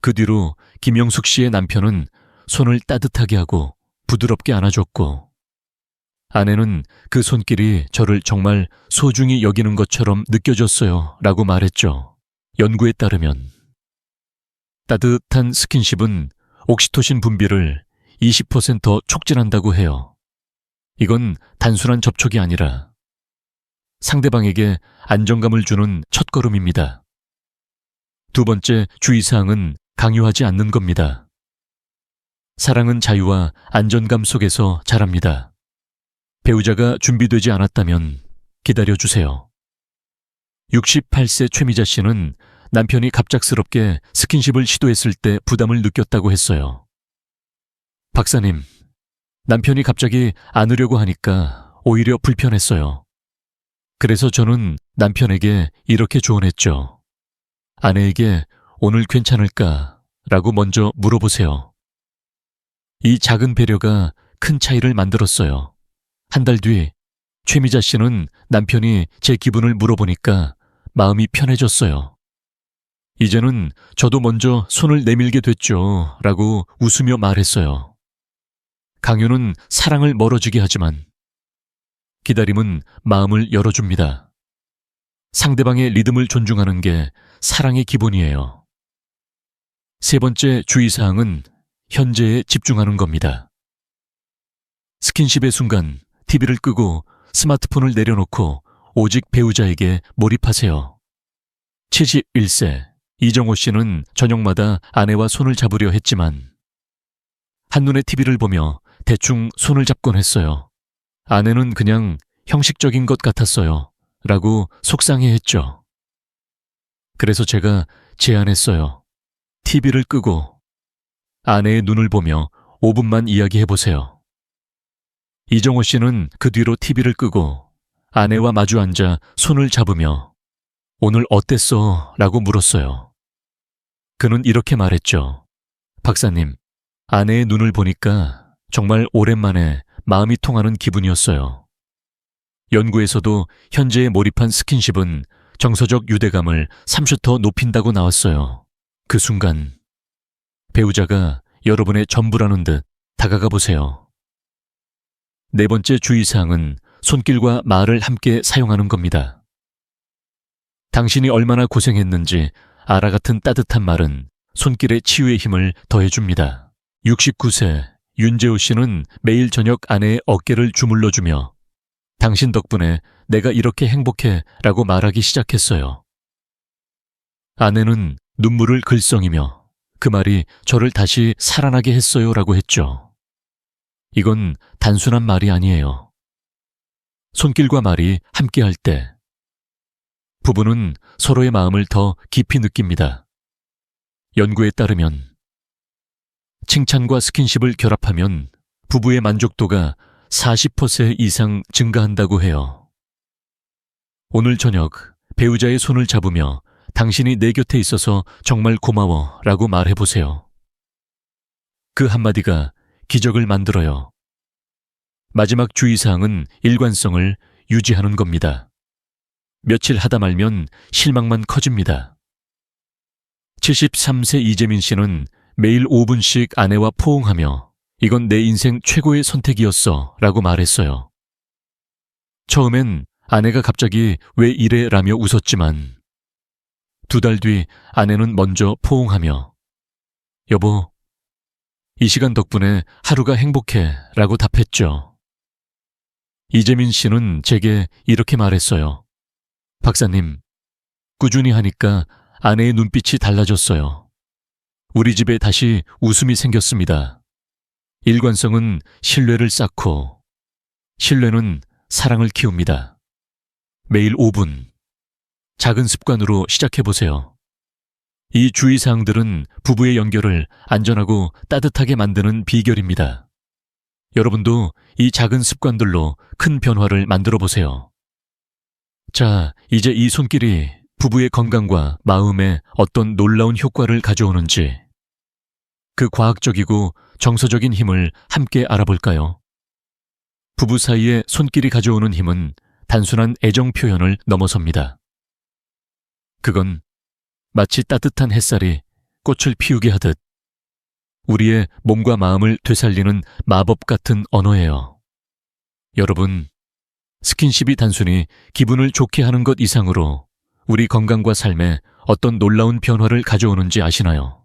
그 뒤로 김영숙 씨의 남편은 손을 따뜻하게 하고 부드럽게 안아줬고 아내는 그 손길이 저를 정말 소중히 여기는 것처럼 느껴졌어요 라고 말했죠. 연구에 따르면 따뜻한 스킨십은 옥시토신 분비를 20% 촉진한다고 해요. 이건 단순한 접촉이 아니라 상대방에게 안정감을 주는 첫걸음입니다. 두 번째 주의사항은 강요하지 않는 겁니다. 사랑은 자유와 안전감 속에서 자랍니다. 배우자가 준비되지 않았다면 기다려주세요. 68세 최미자 씨는 남편이 갑작스럽게 스킨십을 시도했을 때 부담을 느꼈다고 했어요. 박사님, 남편이 갑자기 안으려고 하니까 오히려 불편했어요. 그래서 저는 남편에게 이렇게 조언했죠. 아내에게 오늘 괜찮을까? 라고 먼저 물어보세요. 이 작은 배려가 큰 차이를 만들었어요. 한 달 뒤 최미자 씨는 남편이 제 기분을 물어보니까 마음이 편해졌어요. 이제는 저도 먼저 손을 내밀게 됐죠. 라고 웃으며 말했어요. 강요는 사랑을 멀어지게 하지만 기다림은 마음을 열어줍니다. 상대방의 리듬을 존중하는 게 사랑의 기본이에요. 세 번째 주의사항은 현재에 집중하는 겁니다. 스킨십의 순간 TV를 끄고 스마트폰을 내려놓고 오직 배우자에게 몰입하세요. 71세 이정호 씨는 저녁마다 아내와 손을 잡으려 했지만 한눈에 TV를 보며 대충 손을 잡곤 했어요. 아내는 그냥 형식적인 것 같았어요. 라고 속상해했죠. 그래서 제가 제안했어요. TV를 끄고 아내의 눈을 보며 5분만 이야기해보세요. 이정호 씨는 그 뒤로 TV를 끄고 아내와 마주 앉아 손을 잡으며 오늘 어땠어? 라고 물었어요. 그는 이렇게 말했죠. 박사님, 아내의 눈을 보니까 정말 오랜만에 마음이 통하는 기분이었어요. 연구에서도 현재에 몰입한 스킨십은 정서적 유대감을 30터 높인다고 나왔어요. 그 순간 배우자가 여러분의 전부라는 듯 다가가 보세요. 네 번째 주의사항은 손길과 말을 함께 사용하는 겁니다. 당신이 얼마나 고생했는지 아라 같은 따뜻한 말은 손길의 치유의 힘을 더해줍니다. 69세 윤재호 씨는 매일 저녁 아내의 어깨를 주물러주며 당신 덕분에 내가 이렇게 행복해 라고 말하기 시작했어요. 아내는 눈물을 글썽이며 그 말이 저를 다시 살아나게 했어요 라고 했죠. 이건 단순한 말이 아니에요. 손길과 말이 함께할 때 부부는 서로의 마음을 더 깊이 느낍니다. 연구에 따르면 칭찬과 스킨십을 결합하면 부부의 만족도가 40% 이상 증가한다고 해요. 오늘 저녁 배우자의 손을 잡으며 당신이 내 곁에 있어서 정말 고마워 라고 말해보세요. 그 한마디가 기적을 만들어요. 마지막 주의사항은 일관성을 유지하는 겁니다. 며칠 하다 말면 실망만 커집니다. 73세 이재민 씨는 매일 5분씩 아내와 포옹하며 이건 내 인생 최고의 선택이었어 라고 말했어요. 처음엔 아내가 갑자기 왜 이래 라며 웃었지만 2달 뒤 아내는 먼저 포옹하며 여보, 이 시간 덕분에 하루가 행복해 라고 답했죠. 이재민 씨는 제게 이렇게 말했어요. 박사님, 꾸준히 하니까 아내의 눈빛이 달라졌어요. 우리 집에 다시 웃음이 생겼습니다. 일관성은 신뢰를 쌓고 신뢰는 사랑을 키웁니다. 매일 5분 작은 습관으로 시작해보세요. 이 주의사항들은 부부의 연결을 안전하고 따뜻하게 만드는 비결입니다. 여러분도 이 작은 습관들로 큰 변화를 만들어 보세요. 자, 이제 이 손길이 부부의 건강과 마음에 어떤 놀라운 효과를 가져오는지 그 과학적이고 정서적인 힘을 함께 알아볼까요? 부부 사이에 손길이 가져오는 힘은 단순한 애정 표현을 넘어섭니다. 그건 마치 따뜻한 햇살이 꽃을 피우게 하듯 우리의 몸과 마음을 되살리는 마법 같은 언어예요. 여러분, 스킨십이 단순히 기분을 좋게 하는 것 이상으로 우리 건강과 삶에 어떤 놀라운 변화를 가져오는지 아시나요?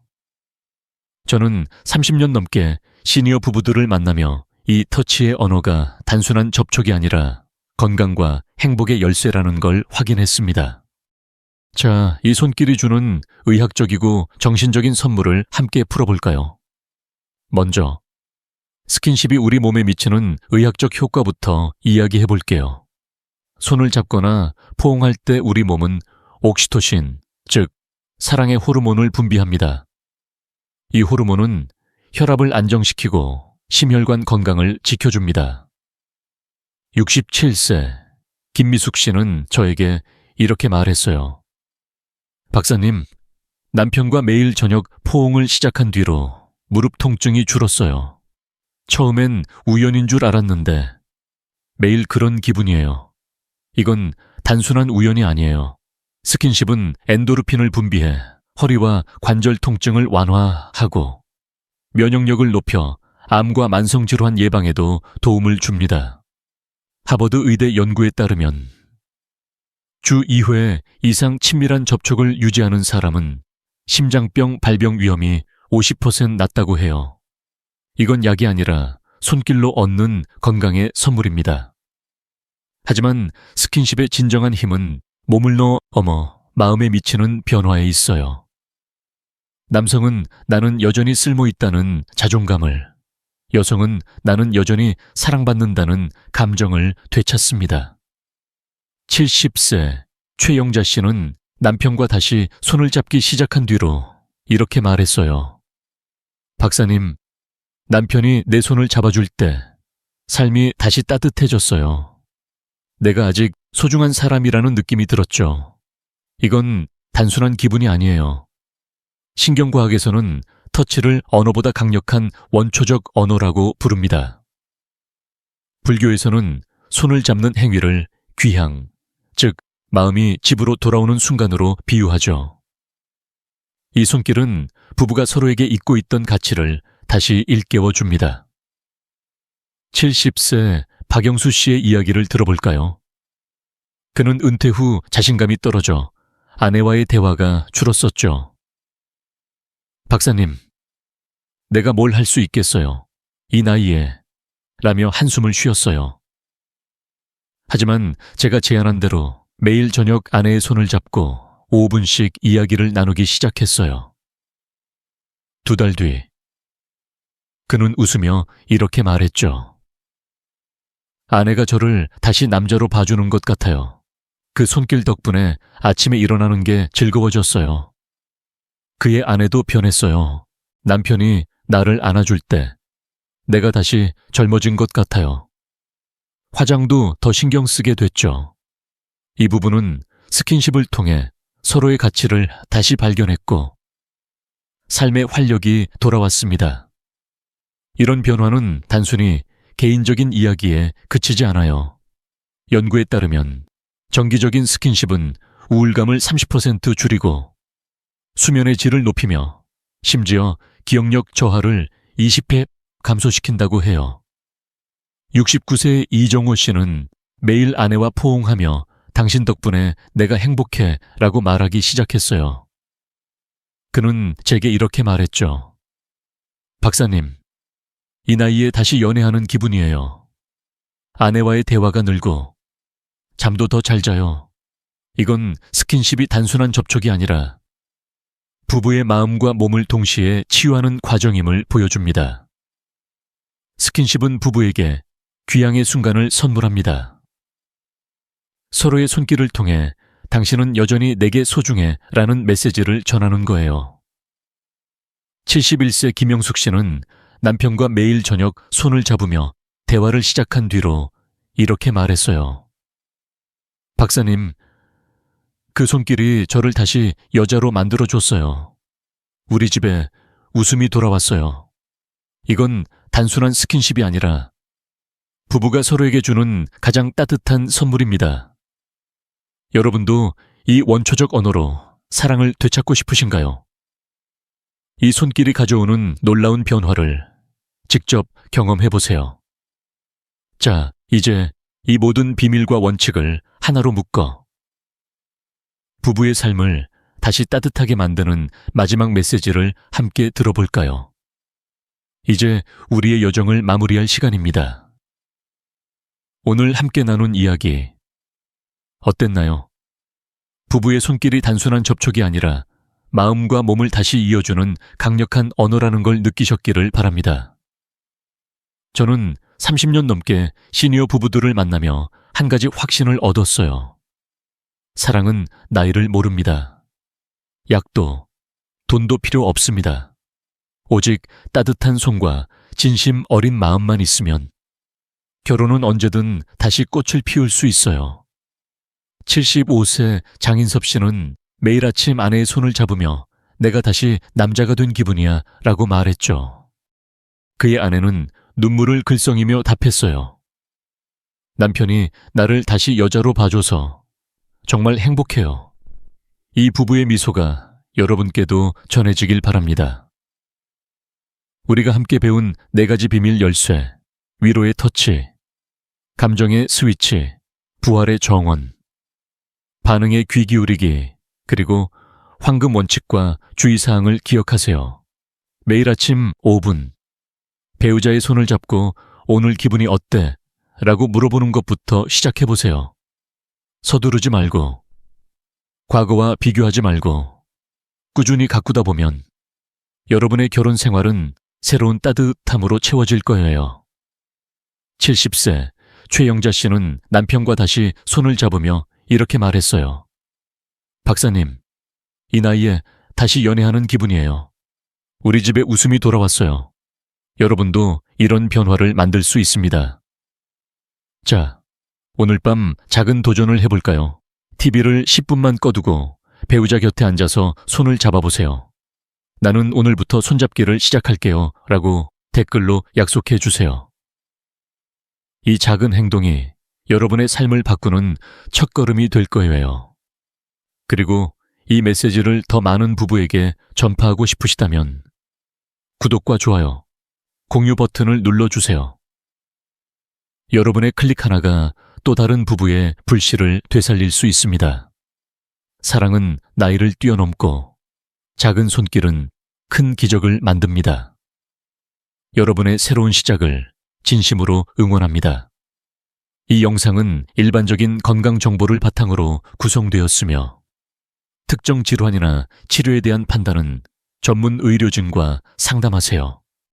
저는 30년 넘게 시니어 부부들을 만나며 이 터치의 언어가 단순한 접촉이 아니라 건강과 행복의 열쇠라는 걸 확인했습니다. 자, 이 손길이 주는 의학적이고 정신적인 선물을 함께 풀어볼까요? 먼저, 스킨십이 우리 몸에 미치는 의학적 효과부터 이야기해 볼게요. 손을 잡거나 포옹할 때 우리 몸은 옥시토신, 즉 사랑의 호르몬을 분비합니다. 이 호르몬은 혈압을 안정시키고 심혈관 건강을 지켜줍니다. 67세 김미숙 씨는 저에게 이렇게 말했어요. 박사님, 남편과 매일 저녁 포옹을 시작한 뒤로 무릎 통증이 줄었어요. 처음엔 우연인 줄 알았는데 매일 그런 기분이에요. 이건 단순한 우연이 아니에요. 스킨십은 엔도르핀을 분비해 허리와 관절 통증을 완화하고 면역력을 높여 암과 만성질환 예방에도 도움을 줍니다. 하버드 의대 연구에 따르면 주 2회 이상 친밀한 접촉을 유지하는 사람은 심장병 발병 위험이 50% 낮다고 해요. 이건 약이 아니라 손길로 얻는 건강의 선물입니다. 하지만 스킨십의 진정한 힘은 몸을 넣어 마음에 미치는 변화에 있어요. 남성은 나는 여전히 쓸모있다는 자존감을, 여성은 나는 여전히 사랑받는다는 감정을 되찾습니다. 70세 최영자 씨는 남편과 다시 손을 잡기 시작한 뒤로 이렇게 말했어요. 박사님, 남편이 내 손을 잡아줄 때 삶이 다시 따뜻해졌어요. 내가 아직 소중한 사람이라는 느낌이 들었죠. 이건 단순한 기분이 아니에요. 신경과학에서는 터치를 언어보다 강력한 원초적 언어라고 부릅니다. 불교에서는 손을 잡는 행위를 귀향, 즉 마음이 집으로 돌아오는 순간으로 비유하죠. 이 손길은 부부가 서로에게 잊고 있던 가치를 다시 일깨워 줍니다. 70세 박영수 씨의 이야기를 들어볼까요? 그는 은퇴 후 자신감이 떨어져 아내와의 대화가 줄었었죠. 박사님, 내가 뭘 할 수 있겠어요. 이 나이에. 라며 한숨을 쉬었어요. 하지만 제가 제안한 대로 매일 저녁 아내의 손을 잡고 5분씩 이야기를 나누기 시작했어요. 2달 뒤, 그는 웃으며 이렇게 말했죠. 아내가 저를 다시 남자로 봐주는 것 같아요. 그 손길 덕분에 아침에 일어나는 게 즐거워졌어요. 그의 아내도 변했어요. 남편이 나를 안아줄 때 내가 다시 젊어진 것 같아요. 화장도 더 신경 쓰게 됐죠. 이 부부는 스킨십을 통해 서로의 가치를 다시 발견했고 삶의 활력이 돌아왔습니다. 이런 변화는 단순히 개인적인 이야기에 그치지 않아요. 연구에 따르면 정기적인 스킨십은 우울감을 30% 줄이고 수면의 질을 높이며 심지어 기억력 저하를 20배 감소시킨다고 해요. 69세의 이정호 씨는 매일 아내와 포옹하며 당신 덕분에 내가 행복해 라고 말하기 시작했어요. 그는 제게 이렇게 말했죠. 박사님, 이 나이에 다시 연애하는 기분이에요. 아내와의 대화가 늘고 잠도 더 잘 자요. 이건 스킨십이 단순한 접촉이 아니라 부부의 마음과 몸을 동시에 치유하는 과정임을 보여줍니다. 스킨십은 부부에게 귀향의 순간을 선물합니다. 서로의 손길을 통해 당신은 여전히 내게 소중해 라는 메시지를 전하는 거예요. 71세 김영숙 씨는 남편과 매일 저녁 손을 잡으며 대화를 시작한 뒤로 이렇게 말했어요. 박사님, 그 손길이 저를 다시 여자로 만들어줬어요. 우리 집에 웃음이 돌아왔어요. 이건 단순한 스킨십이 아니라 부부가 서로에게 주는 가장 따뜻한 선물입니다. 여러분도 이 원초적 언어로 사랑을 되찾고 싶으신가요? 이 손길이 가져오는 놀라운 변화를 직접 경험해보세요. 자, 이제 이 모든 비밀과 원칙을 하나로 묶어 부부의 삶을 다시 따뜻하게 만드는 마지막 메시지를 함께 들어볼까요? 이제 우리의 여정을 마무리할 시간입니다. 오늘 함께 나눈 이야기 어땠나요? 부부의 손길이 단순한 접촉이 아니라 마음과 몸을 다시 이어주는 강력한 언어라는 걸 느끼셨기를 바랍니다. 저는 30년 넘게 시니어 부부들을 만나며 한 가지 확신을 얻었어요. 사랑은 나이를 모릅니다. 약도, 돈도 필요 없습니다. 오직 따뜻한 손과 진심 어린 마음만 있으면 결혼은 언제든 다시 꽃을 피울 수 있어요. 75세 장인섭 씨는 매일 아침 아내의 손을 잡으며 내가 다시 남자가 된 기분이야 라고 말했죠. 그의 아내는 눈물을 글썽이며 답했어요. 남편이 나를 다시 여자로 봐줘서 정말 행복해요. 이 부부의 미소가 여러분께도 전해지길 바랍니다. 우리가 함께 배운 4가지 비밀 열쇠, 위로의 터치, 감정의 스위치, 부활의 정원, 반응의 귀 기울이기, 그리고 황금 원칙과 주의사항을 기억하세요. 매일 아침 5분, 배우자의 손을 잡고 오늘 기분이 어때? 라고 물어보는 것부터 시작해보세요. 서두르지 말고, 과거와 비교하지 말고, 꾸준히 가꾸다 보면 여러분의 결혼 생활은 새로운 따뜻함으로 채워질 거예요. 70세 최영자 씨는 남편과 다시 손을 잡으며 이렇게 말했어요. 박사님, 이 나이에 다시 연애하는 기분이에요. 우리 집에 웃음이 돌아왔어요. 여러분도 이런 변화를 만들 수 있습니다. 자, 오늘 밤 작은 도전을 해볼까요? TV를 10분만 꺼두고 배우자 곁에 앉아서 손을 잡아보세요. 나는 오늘부터 손잡기를 시작할게요. 라고 댓글로 약속해 주세요. 이 작은 행동이 여러분의 삶을 바꾸는 첫걸음이 될 거예요. 그리고 이 메시지를 더 많은 부부에게 전파하고 싶으시다면 구독과 좋아요, 공유 버튼을 눌러주세요. 여러분의 클릭 하나가 또 다른 부부의 불씨를 되살릴 수 있습니다. 사랑은 나이를 뛰어넘고 작은 손길은 큰 기적을 만듭니다. 여러분의 새로운 시작을 진심으로 응원합니다. 이 영상은 일반적인 건강 정보를 바탕으로 구성되었으며 특정 질환이나 치료에 대한 판단은 전문 의료진과 상담하세요.